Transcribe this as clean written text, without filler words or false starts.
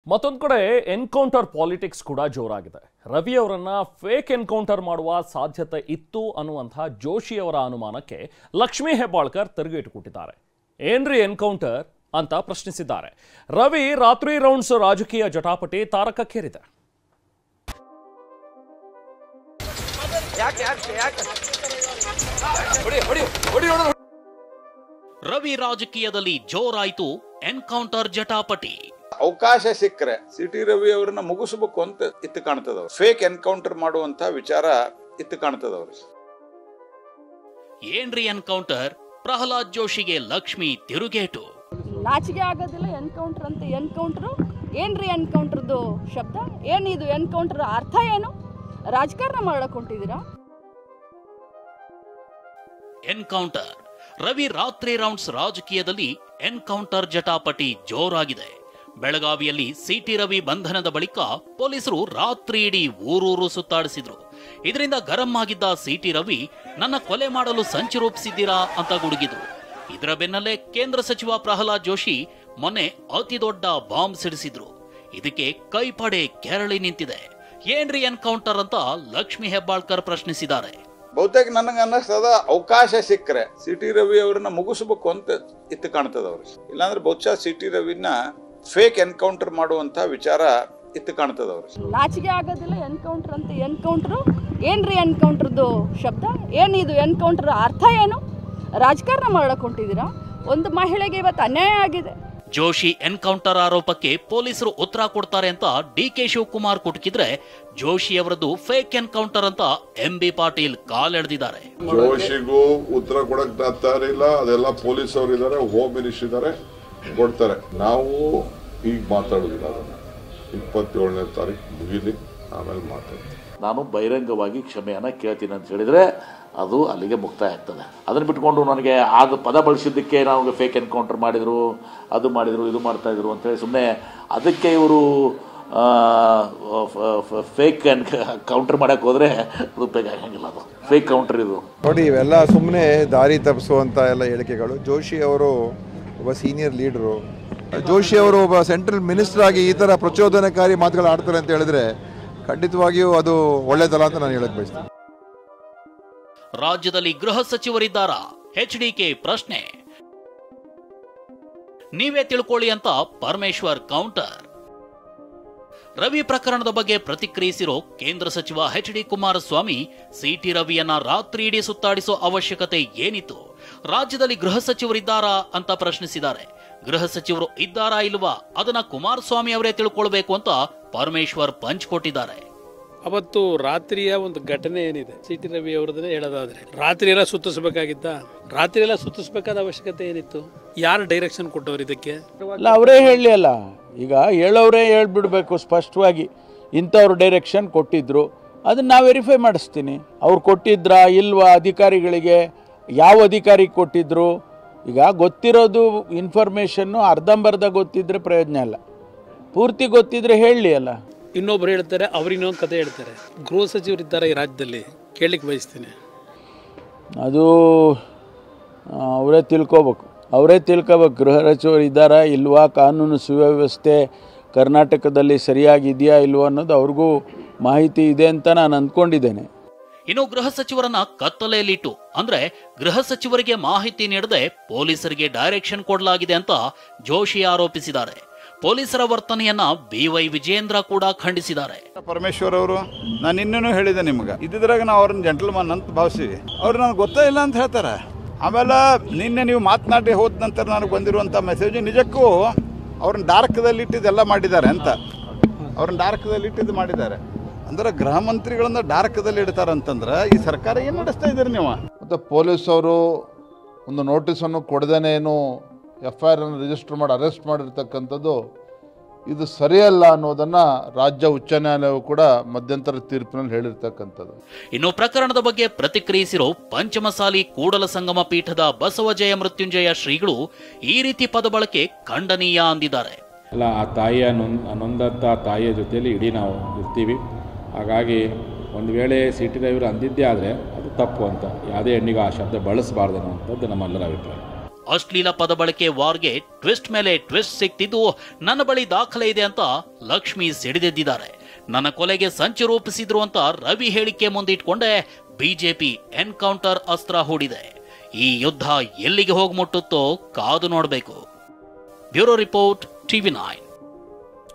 ಮತ್ತೊಂದು ಕಡೆ encounter politics ಕೂಡ ಜೋರಾಗಿದೆ. ರವಿ ಅವರನ್ನ ಫೇಕ್ ಎನ್ಕೌಂಟರ್ ಮಾಡುವ ಸಾಧ್ಯತೆ ಇತ್ತು ಅನ್ನುವಂತಹ ಜೋಶಿ ಅವರ ಅನುಮಾನಕ್ಕೆ ಲಕ್ಷ್ಮೀ ಹೆಬ್ಬಾಳ್ಕರ್ ತಿರುಗೇಟು ಕೊಟ್ಟಿದ್ದಾರೆ. ಏನ್ರಿ ಎನ್ಕೌಂಟರ್ ಅಂತ ಪ್ರಶ್ನಿಸಿದ್ದಾರೆ. ರವಿ ರಾತ್ರಿ ರೌಂಡ್ಸ್ ರಾಜಕೀಯ ಜಟಾಪಟಿ ತಾರಕಕ್ಕೇರಿದೆ. ರವಿ ರಾಜಕೀಯದಲ್ಲಿ ಜೋರಾಯಿತು ಎನ್ಕೌಂಟರ್ ಜಟಾಪಟಿ. ಅವಕಾಶ ಸಿಕ್ಕರೆ ಸಿಟಿ ರವಿ ಅವರನ್ನ ಮುಗಿಸಬೇಕು ಅಂತ ಇತ್ತು ಕಾಣ್ತದವ್ರು. ಫೇಕ್ ಎನ್ಕೌಂಟರ್ ಮಾಡುವಂತ ವಿಚಾರ ಇತ್ತು ಕಾಣ್ತದವ್ರು. ಏನ್ರಿ ಎನ್ಕೌಂಟರ್? ಪ್ರಹ್ಲಾದ್ ಜೋಶಿಗೆ ಲಕ್ಷ್ಮಿ ತಿರುಗೇಟು. ನಾಚಿಕೆ ಆಗೋದಿಲ್ಲ ಎನ್ಕೌಂಟರ್ ಅಂತ. ಎನ್ಕೌಂಟರ್ ಏನ್ರಿ? ಎನ್ಕೌಂಟರ್ದು ಶಬ್ದ ಏನಿದು? ಎನ್ಕೌಂಟರ್ ಅರ್ಥ ಏನು? ರಾಜಕಾರಣ ಮಾಡಕ್ ಹೊಂಟಿದ್ದೀರಾ? ಎನ್ಕೌಂಟರ್. ರವಿ ರಾತ್ರಿ ರೌಂಡ್ಸ್ ರಾಜಕೀಯದಲ್ಲಿ ಎನ್ಕೌಂಟರ್ ಜಟಾಪಟಿ ಜೋರಾಗಿದೆ. ಬೆಳಗಾವಿಯಲ್ಲಿ ಸಿಟಿ ರವಿ ಬಂಧನದ ಬಳಿಕ ಪೊಲೀಸರು ರಾತ್ರಿ ಇಡೀ ಊರೂರು ಸುತ್ತಾಡಿಸಿದ್ರು. ಇದರಿಂದ ಗರಂ ಆಗಿದ್ದ ಸಿಟಿ ರವಿ ನನ್ನ ಕೊಲೆ ಮಾಡಲು ಸಂಚು ರೂಪಿಸಿದ್ದೀರಾ ಅಂತ ಗುಡುಗಿದ್ರು. ಇದರ ಬೆನ್ನಲ್ಲೇ ಕೇಂದ್ರ ಸಚಿವ ಪ್ರಹ್ಲಾದ್ ಜೋಶಿ ಮೊನ್ನೆ ಅತಿ ದೊಡ್ಡ ಬಾಂಬ್ ಸಿಡಿಸಿದ್ರು. ಇದಕ್ಕೆ ಕೈಪಡೆ ಕೆರಳಿ ನಿಂತಿದೆ. ಏನ್ರಿ ಎನ್ಕೌಂಟರ್ ಅಂತ ಲಕ್ಷ್ಮೀ ಹೆಬ್ಬಾಳ್ಕರ್ ಪ್ರಶ್ನಿಸಿದ್ದಾರೆ. ಬಹುತೇಕ ನನಗೆ ಅನ್ನಿಸ್ತದ ಅವಕಾಶ ಸಿಕ್ಕರೆ ಸಿಟಿ ರವಿ ಅವರನ್ನ ಮುಗಿಸಬೇಕು ಅಂತ ಇತ್ತು ಕಾಣ್ತದವ್ರು. ಇಲ್ಲಾಂದ್ರೆ ಬಹುಶಃ ಸಿಟಿ ರವಿನ ಫೇಕ್ ಎನ್ಕೌಂಟರ್ ಮಾಡುವಂತ ವಿಚಾರ ಇತ್ತು ಕಾಣ್ತದವ್ರು. ನಾಚಿಕೆ ಆಗೋದಿಲ್ಲ ಎನ್ಕೌಂಟರ್ ಅಂತ. ಎನ್ಕೌಂಟರ್ ಏನ್ರಿ? ಎನ್ಕೌಂಟರ್ದು ಶಬ್ದ ಏನಿದು? ಎನ್ಕೌಂಟರ್ ಅರ್ಥ ಏನು? ರಾಜಕಾರಣ ಮಾಡಕ್ ಹೊಂಟಿದ್ದೀರಾ? ಒಂದು ಮಹಿಳೆಗೆ ಇವತ್ತು ಅನ್ಯಾಯ ಆಗಿದೆ. ಜೋಶಿ ಎನ್ಕೌಂಟರ್ ಆರೋಪಕ್ಕೆ ಪೊಲೀಸರು ಉತ್ತರ ಕೊಡ್ತಾರೆ ಅಂತ ಡಿಕೆ ಶಿವಕುಮಾರ್ ಕುಟುಕಿದ್ರೆ, ಜೋಶಿ ಅವರದ್ದು ಫೇಕ್ ಎನ್ಕೌಂಟರ್ ಅಂತ ಎಂಬಿ ಪಾಟೀಲ್ ಕಾಲೆಳೆದಿದ್ದಾರೆ. ಜೋಶಿಗೂ ಉತ್ತರ ಕೊಡಕ್ ತಯಾರಿಲ್ಲ. ಅದೆಲ್ಲ ಪೊಲೀಸ್ ಅವರು ಇದ್ದಾರೆ, ಹೋಮ್ ಮಿನಿಸ್ಟರ್ ಇದ್ದಾರೆ, ಕೊಡ್ತಾರೆ. ನಾವು ಈಗ ಮಾತಾಡುದಿಲ್ಲ. ಅದನ್ನ 27ನೇ ತಾರೀಕು ಮುಗಿಲಿ, ಆಮೇಲೆ ಮಾತಾಡ್ತೀವಿ. ನಾನು ಬಹಿರಂಗವಾಗಿ ಕ್ಷಮೆಯನ್ನ ಕೇಳ್ತೀನಿ ಅಂತ ಹೇಳಿದ್ರೆ ಅದು ಅಲ್ಲಿಗೆ ಮುಕ್ತಾಯ ಆಗ್ತದೆ. ಅದನ್ನು ಬಿಟ್ಕೊಂಡು ನನಗೆ ಆಗ ಪದ ಬಳಸಿದ್ದಕ್ಕೆ ನಾವು ಫೇಕ್ ಎನ್ಕೌಂಟರ್ ಮಾಡಿದ್ರು, ಅದು ಮಾಡಿದ್ರು, ಇದು ಮಾಡ್ತಾ ಇದ್ರು ಅಂತೇಳಿ ಸುಮ್ಮನೆ ಅದಕ್ಕೆ ಇವರು ಫೇಕ್ ಕೌಂಟರ್ ಮಾಡಕ್ಕೆ ಹೋದರೆ ಅದು ಬೇಕಾಗಂಗಿಲ್ಲ. ಅದು ಫೇಕ್ ಕೌಂಟರ್ ಇದು ನೋಡಿ. ಇವೆಲ್ಲ ಸುಮ್ಮನೆ ದಾರಿ ತಪ್ಪಿಸುವಂಥ ಎಲ್ಲ ಹೇಳಿಕೆಗಳು. ಜೋಶಿ ಅವರು ಒಬ್ಬ ಸೀನಿಯರ್ ಲೀಡರು. ಜೋಶಿ ಅವರು ಒಬ್ಬ ಸೆಂಟ್ರಲ್ ಮಿನಿಸ್ಟರ್ ಆಗಿ ಈ ಥರ ಪ್ರಚೋದನಕಾರಿ ಮಾತುಗಳು ಆಡ್ತಾರೆ ಅಂತ ಹೇಳಿದ್ರೆ ಖಂಡಿತವಾಗಿಯೂ ಅದು ಒಳ್ಳೆಯದಲ್ಲ ಅಂತ ನಾನು ಹೇಳಕ್ ಬಯಸ್ತೀನಿ. ರಾಜ್ಯದಲ್ಲಿ ಗೃಹ ಸಚಿವರಿದ್ದಾರಾ? ಎಚ್ಡಿಕೆ ಪ್ರಶ್ನೆ. ನೀವೇ ತಿಳ್ಕೊಳ್ಳಿ ಅಂತ ಪರಮೇಶ್ವರ್ ಕೌಂಟರ್. ರವಿ ಪ್ರಕರಣದ ಬಗ್ಗೆ ಪ್ರತಿಕ್ರಿಯಿಸಿರೋ ಕೇಂದ್ರ ಸಚಿವ ಎಚ್ಡಿ ಕುಮಾರಸ್ವಾಮಿ ಸಿಟಿ ರವಿಯನ್ನ ರಾತ್ರಿ ಇಡೀ ಸುತ್ತಾಡಿಸೋ ಅವಶ್ಯಕತೆ ಏನಿತ್ತು? ರಾಜ್ಯದಲ್ಲಿ ಗೃಹ ಸಚಿವರಿದ್ದಾರಾ ಅಂತ ಪ್ರಶ್ನಿಸಿದ್ದಾರೆ. ಗೃಹ ಸಚಿವರು ಇದ್ದಾರಾ ಇಲ್ವಾ ಅದನ್ನ ಕುಮಾರಸ್ವಾಮಿ ಅವರೇ ತಿಳ್ಕೊಳ್ಬೇಕು ಅಂತ ಪರಮೇಶ್ವರ್ ಪಂಚ್ ಕೊಟ್ಟಿದ್ದಾರೆ. ಅವತ್ತು ರಾತ್ರಿಯ ಒಂದು ಘಟನೆ ಏನಿದೆ ಸಿಟಿ ರವಿ ಅವರದನ್ನೇ ಹೇಳೋದಾದ್ರೆ, ರಾತ್ರಿ ಎಲ್ಲ ಸುತ್ತಿಸಬೇಕಾಗಿತ್ತ? ರಾತ್ರಿ ಎಲ್ಲ ಸುತ್ತಿಸಬೇಕಾದ ಅವಶ್ಯಕತೆ ಏನಿತ್ತು? ಯಾರು ಡೈರೆಕ್ಷನ್ ಕೊಟ್ಟವ್ರು ಇದಕ್ಕೆ? ಅಲ್ಲ, ಅವರೇ ಹೇಳಲಿ ಅಲ್ಲ. ಈಗ ಹೇಳೋರೇ ಹೇಳ್ಬಿಡ್ಬೇಕು ಸ್ಪಷ್ಟವಾಗಿ. ಇಂಥವ್ರು ಡೈರೆಕ್ಷನ್ ಕೊಟ್ಟಿದ್ರು, ಅದನ್ನ ನಾವು ವೆರಿಫೈ ಮಾಡಿಸ್ತೀನಿ. ಅವ್ರು ಕೊಟ್ಟಿದ್ರಾ ಇಲ್ವಾ, ಅಧಿಕಾರಿಗಳಿಗೆ ಯಾವ ಅಧಿಕಾರಿಗೆ ಕೊಟ್ಟಿದ್ರು? ಈಗ ಗೊತ್ತಿರೋದು ಇನ್ಫಾರ್ಮೇಷನ್ನು ಅರ್ಧಂಬರ್ಧ ಗೊತ್ತಿದ್ರೆ ಪ್ರಯೋಜನ ಇಲ್ಲ. ಪೂರ್ತಿ ಗೊತ್ತಿದ್ರೆ ಹೇಳಲಿ ಅಲ್ಲ. ಇನ್ನೊಬ್ರು ಹೇಳ್ತಾರೆ, ಅವ್ರು ಇನ್ನೊಂದು ಕತೆ ಹೇಳ್ತಾರೆ. ಗೃಹ ಸಚಿವರಿದ್ದಾರೆ ಈ ರಾಜ್ಯದಲ್ಲಿ, ಕೇಳಲಿಕ್ಕೆ ಬಯಸ್ತೀನಿ. ಅದು ಅವರೇ ತಿಳ್ಕೋಬೇಕು. ಗೃಹ ಸಚಿವರು ಇದ್ದಾರಾ ಇಲ್ವಾ, ಕಾನೂನು ಸುವ್ಯವಸ್ಥೆ ಕರ್ನಾಟಕದಲ್ಲಿ ಸರಿಯಾಗಿದೆಯಾ ಇಲ್ವಾ ಅನ್ನೋದು ಅವ್ರಿಗೂ ಮಾಹಿತಿ ಇದೆ ಅಂತ ನಾನು ಅಂದ್ಕೊಂಡಿದ್ದೇನೆ. ಇನ್ನು ಗೃಹ ಸಚಿವರನ್ನ ಕತ್ತಲೆಯಲ್ಲಿಟ್ಟು, ಅಂದ್ರೆ ಗೃಹ ಸಚಿವರಿಗೆ ಮಾಹಿತಿ ನೀಡದೆ ಪೊಲೀಸರಿಗೆ ಡೈರೆಕ್ಷನ್ ಕೊಡಲಾಗಿದೆ ಅಂತ ಜೋಶಿ ಆರೋಪಿಸಿದ್ದಾರೆ. ಪೊಲೀಸರ ವರ್ತನೆಯನ್ನ BY ವಿಜೇಂದ್ರ ಕೂಡ ಖಂಡಿಸಿದ್ದಾರೆ. ಪರಮೇಶ್ವರ್ ಅವರು, ನಾನು ಇನ್ನೂ ಹೇಳಿದೆ ನಿಮ್ಗೆ, ಇದ್ದಿದ್ರಾಗ ನಾವು ಅವ್ರನ್ನ ಜೆಂಟಲ್ಮನ್ ಅಂತ ಭಾವಿಸಿವಿ. ಅವ್ರು ನನಗೆ ಗೊತ್ತೇ ಇಲ್ಲ ಅಂತ ಹೇಳ್ತಾರೆ. ಆಮೇಲೆ ನಿನ್ನೆ ನೀವು ಮಾತನಾಡಿ ಹೋದ ನಂತರ ನನಗೆ ಬಂದಿರುವಂಥ ಮೆಸೇಜ್ ನಿಜಕ್ಕೂ ಅವ್ರನ್ನ ಡಾರ್ಕ್ದಲ್ಲಿ ಇಟ್ಟಿದ್ದೆಲ್ಲ ಮಾಡಿದ್ದಾರೆ ಅಂತ. ಅವ್ರನ್ನ ಡಾರ್ಕ್ದಲ್ಲಿ ಇಟ್ಟಿದ್ದು ಮಾಡಿದ್ದಾರೆ ಅಂದ್ರೆ ಗೃಹ ಮಂತ್ರಿಗಳನ್ನ ಡಾರ್ಕ್ದಲ್ಲಿ ಇಡ್ತಾರಂತಂದ್ರೆ ಈ ಸರ್ಕಾರ ಏನು ನಡೆಸ್ತಾ ಇದ್ದೀರಿ ನೀವು? ಮತ್ತು ಪೊಲೀಸವರು ಒಂದು ನೋಟಿಸನ್ನು ಕೊಡದೇನೆ ಏನು FIR ಅನ್ನು ರಿಜಿಸ್ಟರ್ ಮಾಡಿ ಅರೆಸ್ಟ್ ಮಾಡಿರ್ತಕ್ಕಂಥದ್ದು ಇದು ಸರಿಯಲ್ಲ ಅನ್ನೋದನ್ನು ರಾಜ್ಯ ಉಚ್ಚ ನ್ಯಾಯಾಲಯವು ಕೂಡ ಮಧ್ಯಂತರ ತೀರ್ಪಿನಲ್ಲಿ ಹೇಳಿರ್ತಕ್ಕಂಥದ್ದು. ಇನ್ನು ಪ್ರಕರಣದ ಬಗ್ಗೆ ಪ್ರತಿಕ್ರಿಯಿಸಿರೋ ಪಂಚಮಸಾಲಿ ಕೂಡಲ ಸಂಗಮ ಪೀಠದ ಬಸವಜಯ ಮೃತ್ಯುಂಜಯ ಶ್ರೀಗಳು ಈ ರೀತಿ ಪದ ಬಳಕೆ ಖಂಡನೀಯ ಅಂದಿದ್ದಾರೆ. ಅಲ್ಲ, ಆ ತಾಯಿಯ ನೊಂದಂಥ ತಾಯಿಯ ಜೊತೆಯಲ್ಲಿ ಇಡೀ ನಾವು ಇರ್ತೀವಿ. ಹಾಗಾಗಿ ಒಂದು ವೇಳೆ ಸಿಟಿ ರವಿಯವರು ಅಂದಿದ್ದೇ ಆದರೆ ಅದು ತಪ್ಪು ಅಂತ, ಯಾವುದೇ ಹೆಣ್ಣಿಗೆ ಆ ಶಬ್ದ ಬಳಸಬಾರ್ದು ಅನ್ನುವಂಥದ್ದು ನಮ್ಮೆಲ್ಲರ ಅಭಿಪ್ರಾಯ. ಅಶ್ಲೀಲ ಪದ ಬಳಕೆ ವಾರ್ಗೆ ಟ್ವಿಸ್ಟ್ ಮೇಲೆ ಟ್ವಿಸ್ಟ್ ಸಿಕ್ತಿದ್ದು ನನ್ನ ಬಳಿ ದಾಖಲೆ ಇದೆ ಅಂತ ಲಕ್ಷ್ಮಿ ಸಿಡಿದೆದ್ದಿದ್ದಾರೆ. ನನ್ನ ಕೊಲೆಗೆ ಸಂಚು ರೂಪಿಸಿದ್ರು ಅಂತ ರವಿ ಹೇಳಿಕೆ ಮುಂದಿಟ್ಕೊಂಡೆ ಬಿಜೆಪಿ ಎನ್ಕೌಂಟರ್ ಅಸ್ತ್ರ ಹೂಡಿದೆ. ಈ ಯುದ್ಧ ಎಲ್ಲಿಗೆ ಹೋಗಿ ಮುಟ್ಟುತ್ತೋ ಕಾದು ನೋಡಬೇಕು. Bureau report, TV9.